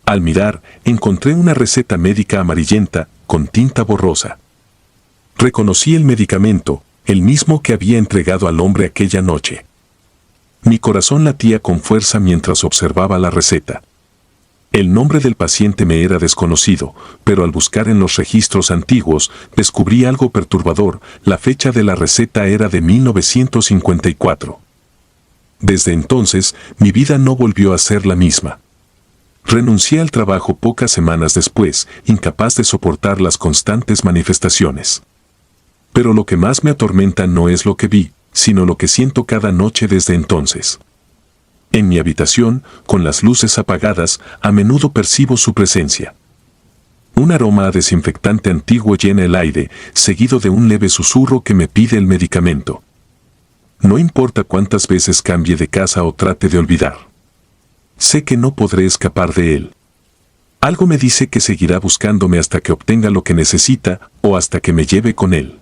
Speaker 1: Al mirar, encontré una receta médica amarillenta, con tinta borrosa. Reconocí el medicamento, el mismo que había entregado al hombre aquella noche. Mi corazón latía con fuerza mientras observaba la receta. El nombre del paciente me era desconocido, pero al buscar en los registros antiguos, descubrí algo perturbador: la fecha de la receta era de 1954. Desde entonces, mi vida no volvió a ser la misma. Renuncié al trabajo pocas semanas después, incapaz de soportar las constantes manifestaciones. Pero lo que más me atormenta no es lo que vi, sino lo que siento cada noche desde entonces. En mi habitación, con las luces apagadas, a menudo percibo su presencia. Un aroma a desinfectante antiguo llena el aire, seguido de un leve susurro que me pide el medicamento. No importa cuántas veces cambie de casa o trate de olvidar. Sé que no podré escapar de él. Algo me dice que seguirá buscándome hasta que obtenga lo que necesita o hasta que me lleve con él.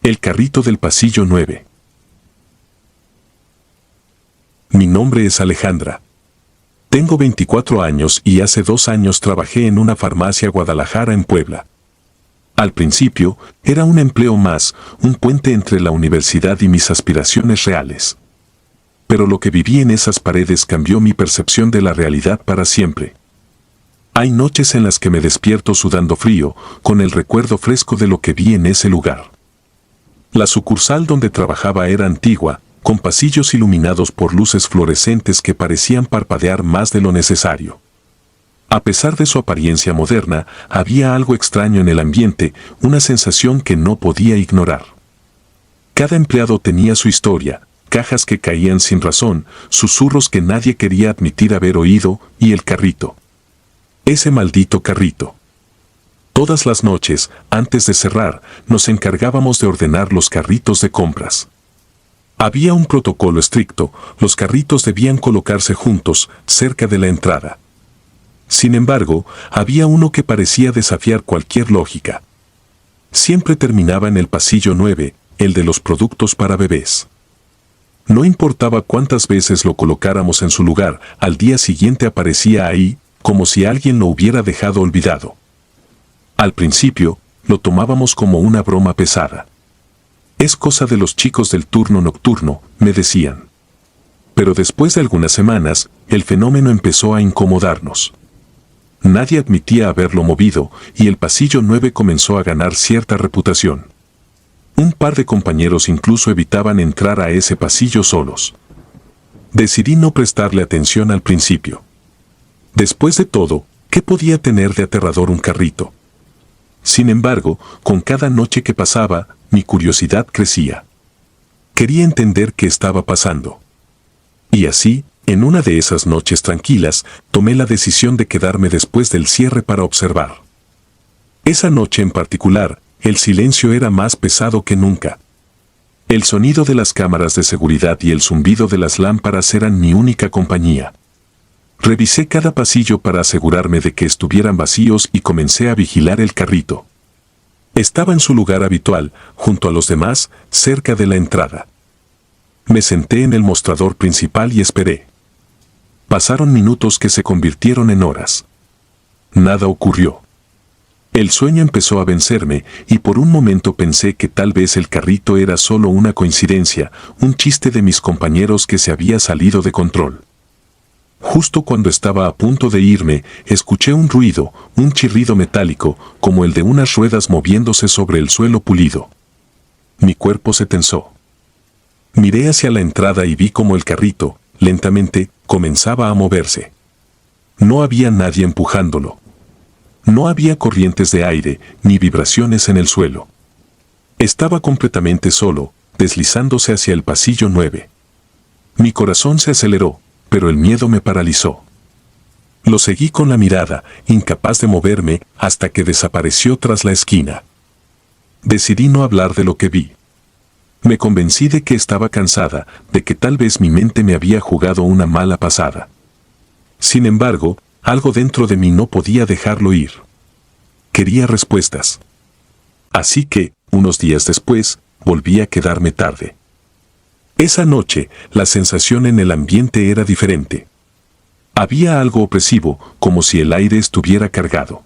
Speaker 1: El carrito del pasillo 9. Mi nombre es Alejandra. Tengo 24 años y hace 2 años trabajé en una farmacia Guadalajara en Puebla. Al principio, era un empleo más, un puente entre la universidad y mis aspiraciones reales. Pero lo que viví en esas paredes cambió mi percepción de la realidad para siempre. Hay noches en las que me despierto sudando frío, con el recuerdo fresco de lo que vi en ese lugar. La sucursal donde trabajaba era antigua, con pasillos iluminados por luces fluorescentes que parecían parpadear más de lo necesario. A pesar de su apariencia moderna, había algo extraño en el ambiente, una sensación que no podía ignorar. Cada empleado tenía su historia, cajas que caían sin razón, susurros que nadie quería admitir haber oído, y el carrito. Ese maldito carrito. Todas las noches, antes de cerrar, nos encargábamos de ordenar los carritos de compras. Había un protocolo estricto, los carritos debían colocarse juntos, cerca de la entrada. Sin embargo, había uno que parecía desafiar cualquier lógica. Siempre terminaba en el pasillo 9, el de los productos para bebés. No importaba cuántas veces lo colocáramos en su lugar, al día siguiente aparecía ahí, como si alguien lo hubiera dejado olvidado. Al principio, lo tomábamos como una broma pesada. Es cosa de los chicos del turno nocturno, me decían. Pero después de algunas semanas, el fenómeno empezó a incomodarnos. Nadie admitía haberlo movido, y el pasillo 9 comenzó a ganar cierta reputación. Un par de compañeros incluso evitaban entrar a ese pasillo solos. Decidí no prestarle atención al principio. Después de todo, ¿qué podía tener de aterrador un carrito? Sin embargo, con cada noche que pasaba, mi curiosidad crecía. Quería entender qué estaba pasando. Y así, en una de esas noches tranquilas, tomé la decisión de quedarme después del cierre para observar. Esa noche en particular, el silencio era más pesado que nunca. El sonido de las cámaras de seguridad y el zumbido de las lámparas eran mi única compañía. Revisé cada pasillo para asegurarme de que estuvieran vacíos y comencé a vigilar el carrito. Estaba en su lugar habitual, junto a los demás, cerca de la entrada. Me senté en el mostrador principal y esperé. Pasaron minutos que se convirtieron en horas. Nada ocurrió. El sueño empezó a vencerme y por un momento pensé que tal vez el carrito era solo una coincidencia, un chiste de mis compañeros que se había salido de control. Justo cuando estaba a punto de irme, escuché un ruido, un chirrido metálico, como el de unas ruedas moviéndose sobre el suelo pulido. Mi cuerpo se tensó. Miré hacia la entrada y vi cómo el carrito, lentamente, comenzaba a moverse. No había nadie empujándolo. No había corrientes de aire, ni vibraciones en el suelo. Estaba completamente solo, deslizándose hacia el pasillo 9. Mi corazón se aceleró, pero el miedo me paralizó. Lo seguí con la mirada, incapaz de moverme, hasta que desapareció tras la esquina. Decidí no hablar de lo que vi. Me convencí de que estaba cansada, de que tal vez mi mente me había jugado una mala pasada. Sin embargo, algo dentro de mí no podía dejarlo ir. Quería respuestas. Así que, unos días después, volví a quedarme tarde. Esa noche, la sensación en el ambiente era diferente. Había algo opresivo, como si el aire estuviera cargado.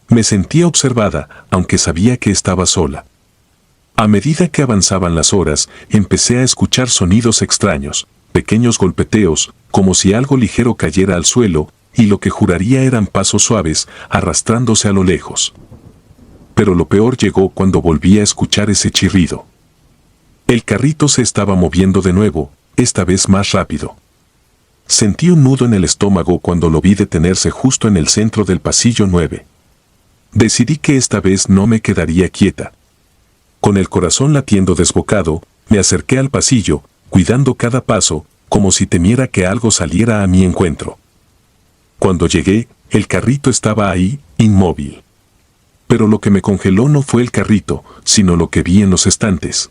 Speaker 1: Me sentía observada, aunque sabía que estaba sola. A medida que avanzaban las horas, empecé a escuchar sonidos extraños, pequeños golpeteos, como si algo ligero cayera al suelo, y lo que juraría eran pasos suaves, arrastrándose a lo lejos. Pero lo peor llegó cuando volví a escuchar ese chirrido. El carrito se estaba moviendo de nuevo, esta vez más rápido. Sentí un nudo en el estómago cuando lo vi detenerse justo en el centro del pasillo 9. Decidí que esta vez no me quedaría quieta. Con el corazón latiendo desbocado, me acerqué al pasillo, cuidando cada paso, como si temiera que algo saliera a mi encuentro. Cuando llegué, el carrito estaba ahí, inmóvil. Pero lo que me congeló no fue el carrito, sino lo que vi en los estantes.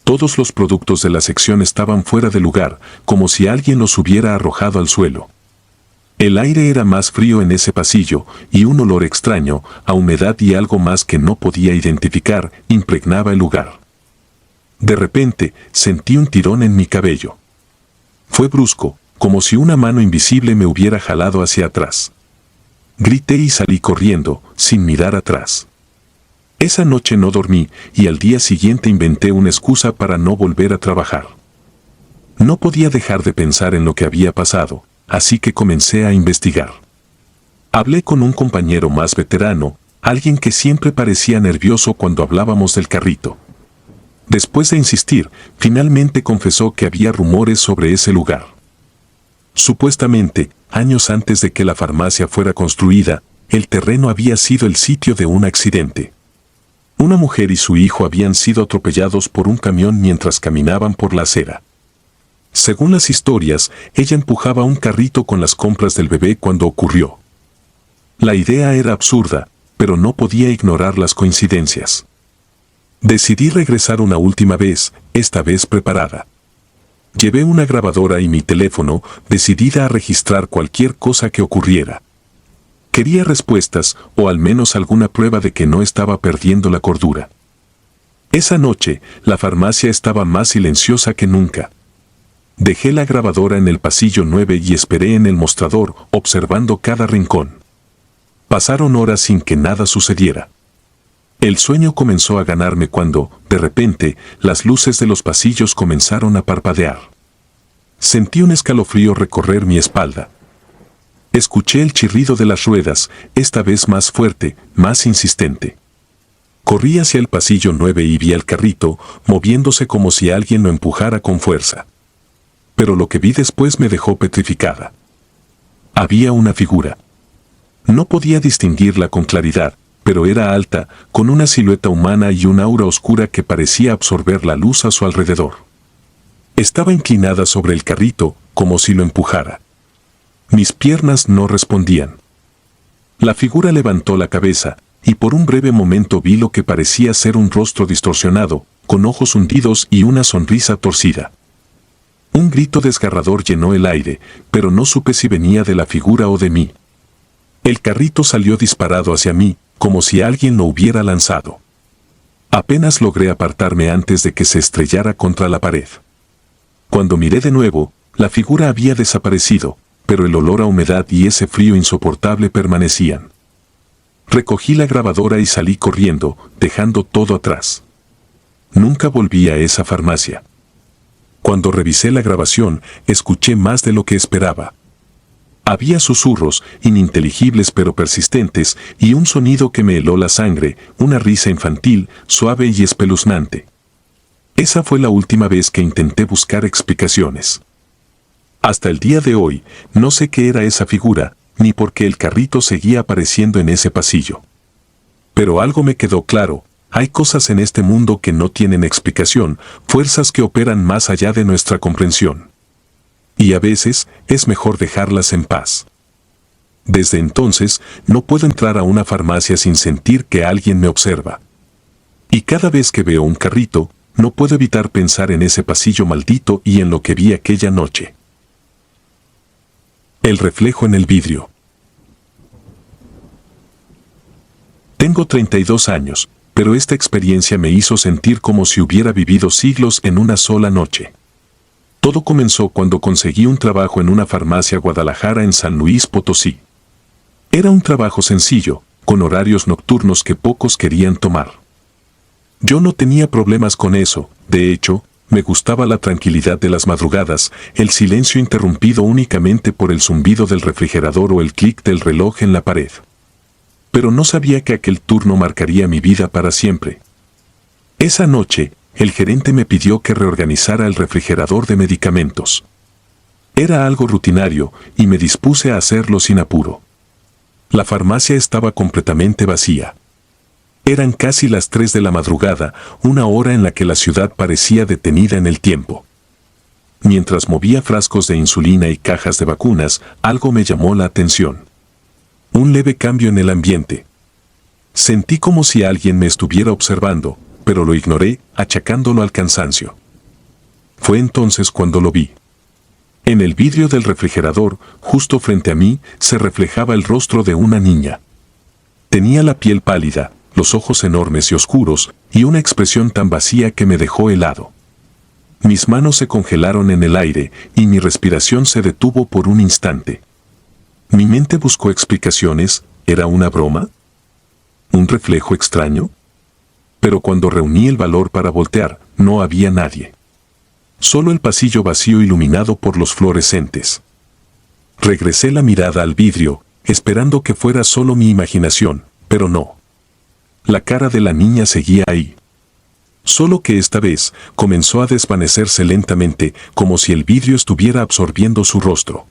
Speaker 1: Todos los productos de la sección estaban fuera de lugar, como si alguien los hubiera arrojado al suelo. El aire era más frío en ese pasillo, y un olor extraño, a humedad y algo más que no podía identificar, impregnaba el lugar. De repente, sentí un tirón en mi cabello. Fue brusco, como si una mano invisible me hubiera jalado hacia atrás. Grité y salí corriendo, sin mirar atrás. Esa noche no dormí, y al día siguiente inventé una excusa para no volver a trabajar. No podía dejar de pensar en lo que había pasado, así que comencé a investigar. Hablé con un compañero más veterano, alguien que siempre parecía nervioso cuando hablábamos del carrito. Después de insistir, finalmente confesó que había rumores sobre ese lugar. Supuestamente, años antes de que la farmacia fuera construida, el terreno había sido el sitio de un accidente. Una mujer y su hijo habían sido atropellados por un camión mientras caminaban por la acera. Según las historias, ella empujaba un carrito con las compras del bebé cuando ocurrió. La idea era absurda, pero no podía ignorar las coincidencias. Decidí regresar una última vez, esta vez preparada. Llevé una grabadora y mi teléfono, decidida a registrar cualquier cosa que ocurriera. Quería respuestas, o al menos alguna prueba de que no estaba perdiendo la cordura. Esa noche, la farmacia estaba más silenciosa que nunca. Dejé la grabadora en el pasillo 9 y esperé en el mostrador, observando cada rincón. Pasaron horas sin que nada sucediera. El sueño comenzó a ganarme cuando, de repente, las luces de los pasillos comenzaron a parpadear. Sentí un escalofrío recorrer mi espalda. Escuché el chirrido de las ruedas, esta vez más fuerte, más insistente. Corrí hacia el pasillo 9 y vi al carrito, moviéndose como si alguien lo empujara con fuerza. Pero lo que vi después me dejó petrificada. Había una figura. No podía distinguirla con claridad, pero era alta, con una silueta humana y un aura oscura que parecía absorber la luz a su alrededor. Estaba inclinada sobre el carrito, como si lo empujara. Mis piernas no respondían. La figura levantó la cabeza, y por un breve momento vi lo que parecía ser un rostro distorsionado, con ojos hundidos y una sonrisa torcida. Un grito desgarrador llenó el aire, pero no supe si venía de la figura o de mí. El carrito salió disparado hacia mí, como si alguien lo hubiera lanzado. Apenas logré apartarme antes de que se estrellara contra la pared. Cuando miré de nuevo, la figura había desaparecido, pero el olor a humedad y ese frío insoportable permanecían. Recogí la grabadora y salí corriendo, dejando todo atrás. Nunca volví a esa farmacia. Cuando revisé la grabación, escuché más de lo que esperaba. Había susurros, ininteligibles pero persistentes, y un sonido que me heló la sangre, una risa infantil, suave y espeluznante. Esa fue la última vez que intenté buscar explicaciones. Hasta el día de hoy, no sé qué era esa figura, ni por qué el carrito seguía apareciendo en ese pasillo. Pero algo me quedó claro, hay cosas en este mundo que no tienen explicación, fuerzas que operan más allá de nuestra comprensión. Y a veces, es mejor dejarlas en paz. Desde entonces, no puedo entrar a una farmacia sin sentir que alguien me observa. Y cada vez que veo un carrito, no puedo evitar pensar en ese pasillo maldito y en lo que vi aquella noche. El reflejo en el vidrio. Tengo 32 años, pero esta experiencia me hizo sentir como si hubiera vivido siglos en una sola noche. Todo comenzó cuando conseguí un trabajo en una farmacia Guadalajara en San Luis Potosí. Era un trabajo sencillo, con horarios nocturnos que pocos querían tomar. Yo no tenía problemas con eso, de hecho, me gustaba la tranquilidad de las madrugadas, el silencio interrumpido únicamente por el zumbido del refrigerador o el clic del reloj en la pared. Pero no sabía que aquel turno marcaría mi vida para siempre. Esa noche, el gerente me pidió que reorganizara el refrigerador de medicamentos. Era algo rutinario y me dispuse a hacerlo sin apuro. La farmacia estaba completamente vacía. Eran casi las 3 de la madrugada, una hora en la que la ciudad parecía detenida en el tiempo. Mientras movía frascos de insulina y cajas de vacunas, algo me llamó la atención. Un leve cambio en el ambiente. Sentí como si alguien me estuviera observando, pero lo ignoré, achacándolo al cansancio. Fue entonces cuando lo vi. En el vidrio del refrigerador, justo frente a mí, se reflejaba el rostro de una niña. Tenía la piel pálida, los ojos enormes y oscuros, y una expresión tan vacía que me dejó helado. Mis manos se congelaron en el aire, y mi respiración se detuvo por un instante. Mi mente buscó explicaciones, ¿era una broma? ¿Un reflejo extraño? Pero cuando reuní el valor para voltear, no había nadie. Solo el pasillo vacío iluminado por los fluorescentes. Regresé la mirada al vidrio, esperando que fuera solo mi imaginación, pero no. La cara de la niña seguía ahí. Solo que esta vez comenzó a desvanecerse lentamente, como si el vidrio estuviera absorbiendo su rostro.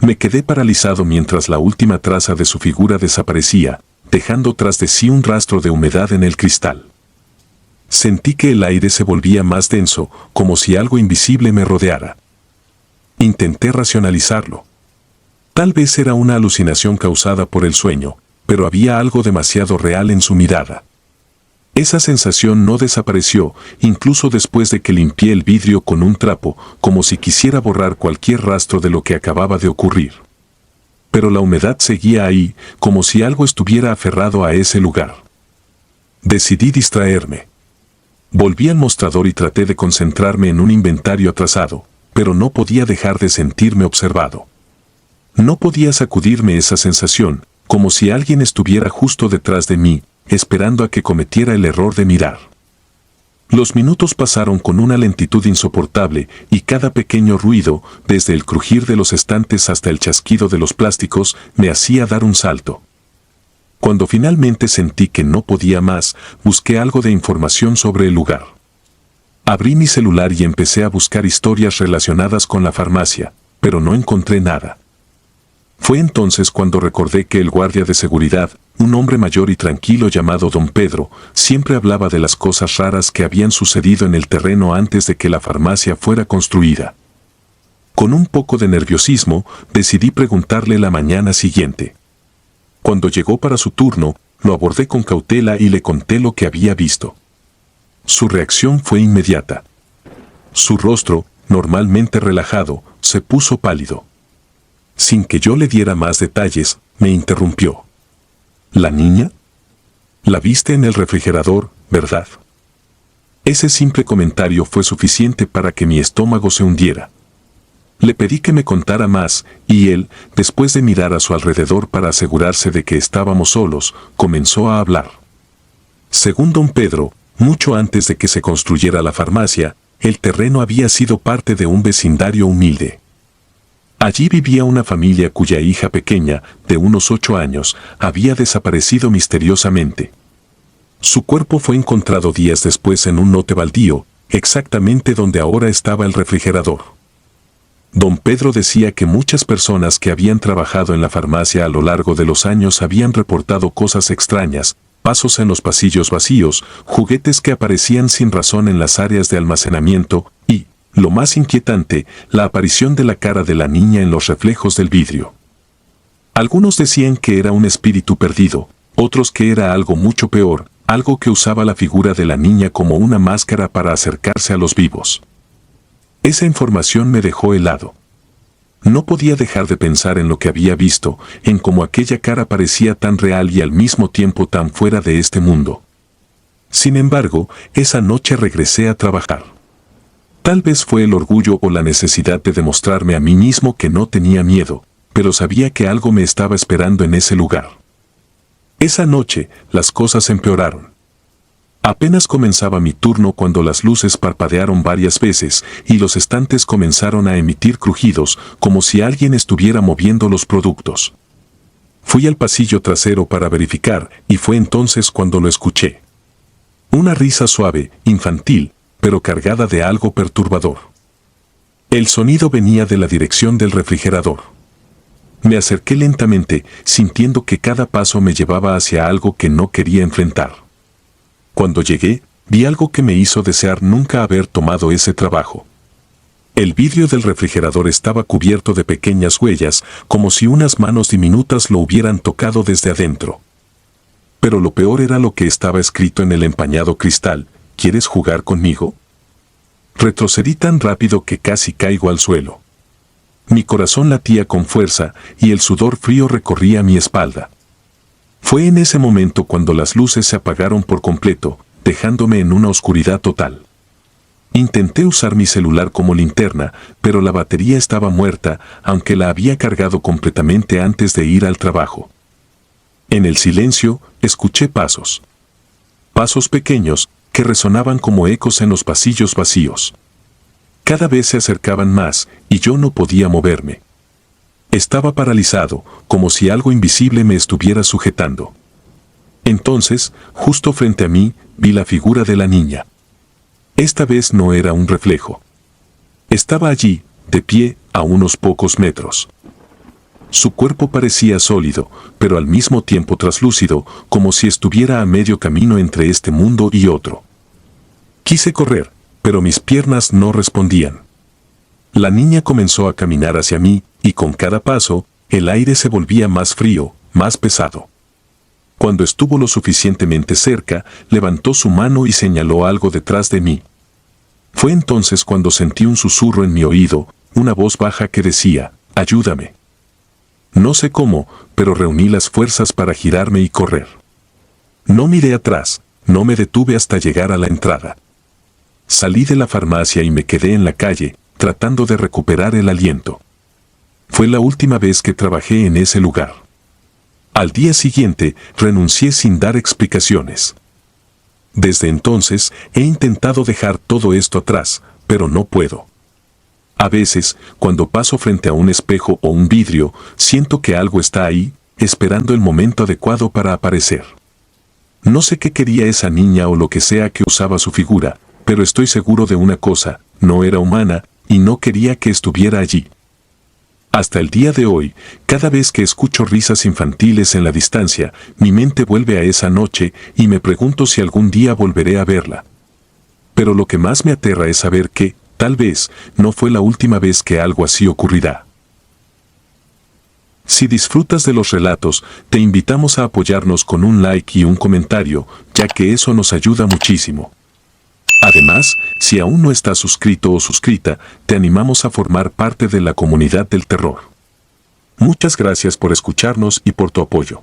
Speaker 1: Me quedé paralizado mientras la última traza de su figura desaparecía, dejando tras de sí un rastro de humedad en el cristal. Sentí que el aire se volvía más denso, como si algo invisible me rodeara. Intenté racionalizarlo. Tal vez era una alucinación causada por el sueño, pero había algo demasiado real en su mirada. Esa sensación no desapareció, incluso después de que limpié el vidrio con un trapo, como si quisiera borrar cualquier rastro de lo que acababa de ocurrir. Pero la humedad seguía ahí, como si algo estuviera aferrado a ese lugar. Decidí distraerme. Volví al mostrador y traté de concentrarme en un inventario atrasado, pero no podía dejar de sentirme observado. No podía sacudirme esa sensación, como si alguien estuviera justo detrás de mí, esperando a que cometiera el error de mirar. Los minutos pasaron con una lentitud insoportable y cada pequeño ruido, desde el crujir de los estantes hasta el chasquido de los plásticos, me hacía dar un salto. Cuando finalmente sentí que no podía más, busqué algo de información sobre el lugar. Abrí mi celular y empecé a buscar historias relacionadas con la farmacia, pero no encontré nada. Fue entonces cuando recordé que el guardia de seguridad, un hombre mayor y tranquilo llamado Don Pedro, siempre hablaba de las cosas raras que habían sucedido en el terreno antes de que la farmacia fuera construida. Con un poco de nerviosismo, decidí preguntarle la mañana siguiente. Cuando llegó para su turno, lo abordé con cautela y le conté lo que había visto. Su reacción fue inmediata. Su rostro, normalmente relajado, se puso pálido. Sin que yo le diera más detalles, me interrumpió. ¿La niña? La viste en el refrigerador, ¿verdad? Ese simple comentario fue suficiente para que mi estómago se hundiera. Le pedí que me contara más, y él, después de mirar a su alrededor para asegurarse de que estábamos solos, comenzó a hablar. Según don Pedro, mucho antes de que se construyera la farmacia, el terreno había sido parte de un vecindario humilde. Allí vivía una familia cuya hija pequeña, de unos 8 años, había desaparecido misteriosamente. Su cuerpo fue encontrado días después en un lote baldío, exactamente donde ahora estaba el refrigerador. Don Pedro decía que muchas personas que habían trabajado en la farmacia a lo largo de los años habían reportado cosas extrañas, pasos en los pasillos vacíos, juguetes que aparecían sin razón en las áreas de almacenamiento y, lo más inquietante, la aparición de la cara de la niña en los reflejos del vidrio. Algunos decían que era un espíritu perdido, otros que era algo mucho peor, algo que usaba la figura de la niña como una máscara para acercarse a los vivos. Esa información me dejó helado. No podía dejar de pensar en lo que había visto, en cómo aquella cara parecía tan real y al mismo tiempo tan fuera de este mundo. Sin embargo, esa noche regresé a trabajar. Tal vez fue el orgullo o la necesidad de demostrarme a mí mismo que no tenía miedo, pero sabía que algo me estaba esperando en ese lugar. Esa noche, las cosas empeoraron. Apenas comenzaba mi turno cuando las luces parpadearon varias veces y los estantes comenzaron a emitir crujidos como si alguien estuviera moviendo los productos. Fui al pasillo trasero para verificar y fue entonces cuando lo escuché. Una risa suave, infantil, pero cargada de algo perturbador. El sonido venía de la dirección del refrigerador. Me acerqué lentamente, sintiendo que cada paso me llevaba hacia algo que no quería enfrentar. Cuando llegué, vi algo que me hizo desear nunca haber tomado ese trabajo. El vidrio del refrigerador estaba cubierto de pequeñas huellas, como si unas manos diminutas lo hubieran tocado desde adentro. Pero lo peor era lo que estaba escrito en el empañado cristal: ¿quieres jugar conmigo? Retrocedí tan rápido que casi caigo al suelo. Mi corazón latía con fuerza y el sudor frío recorría mi espalda. Fue en ese momento cuando las luces se apagaron por completo, dejándome en una oscuridad total. Intenté usar mi celular como linterna, pero la batería estaba muerta, aunque la había cargado completamente antes de ir al trabajo. En el silencio, escuché pasos. Pasos pequeños, que resonaban como ecos en los pasillos vacíos. Cada vez se acercaban más, y yo no podía moverme. Estaba paralizado, como si algo invisible me estuviera sujetando. Entonces, justo frente a mí, vi la figura de la niña. Esta vez no era un reflejo. Estaba allí, de pie, a unos pocos metros. Su cuerpo parecía sólido, pero al mismo tiempo traslúcido, como si estuviera a medio camino entre este mundo y otro. Quise correr, pero mis piernas no respondían. La niña comenzó a caminar hacia mí, y con cada paso, el aire se volvía más frío, más pesado. Cuando estuvo lo suficientemente cerca, levantó su mano y señaló algo detrás de mí. Fue entonces cuando sentí un susurro en mi oído, una voz baja que decía, «Ayúdame». No sé cómo, pero reuní las fuerzas para girarme y correr. No miré atrás, no me detuve hasta llegar a la entrada. Salí de la farmacia y me quedé en la calle, tratando de recuperar el aliento. Fue la última vez que trabajé en ese lugar. Al día siguiente, renuncié sin dar explicaciones. Desde entonces, he intentado dejar todo esto atrás, pero no puedo. A veces, cuando paso frente a un espejo o un vidrio, siento que algo está ahí, esperando el momento adecuado para aparecer. No sé qué quería esa niña o lo que sea que usaba su figura, pero estoy seguro de una cosa, no era humana, y no quería que estuviera allí. Hasta el día de hoy, cada vez que escucho risas infantiles en la distancia, mi mente vuelve a esa noche y me pregunto si algún día volveré a verla. Pero lo que más me aterra es saber que, tal vez, no fue la última vez que algo así ocurrirá. Si disfrutas de los relatos, te invitamos a apoyarnos con un like y un comentario, ya que eso nos ayuda muchísimo. Además, si aún no estás suscrito o suscrita, te animamos a formar parte de la comunidad del terror. Muchas gracias por escucharnos y por tu apoyo.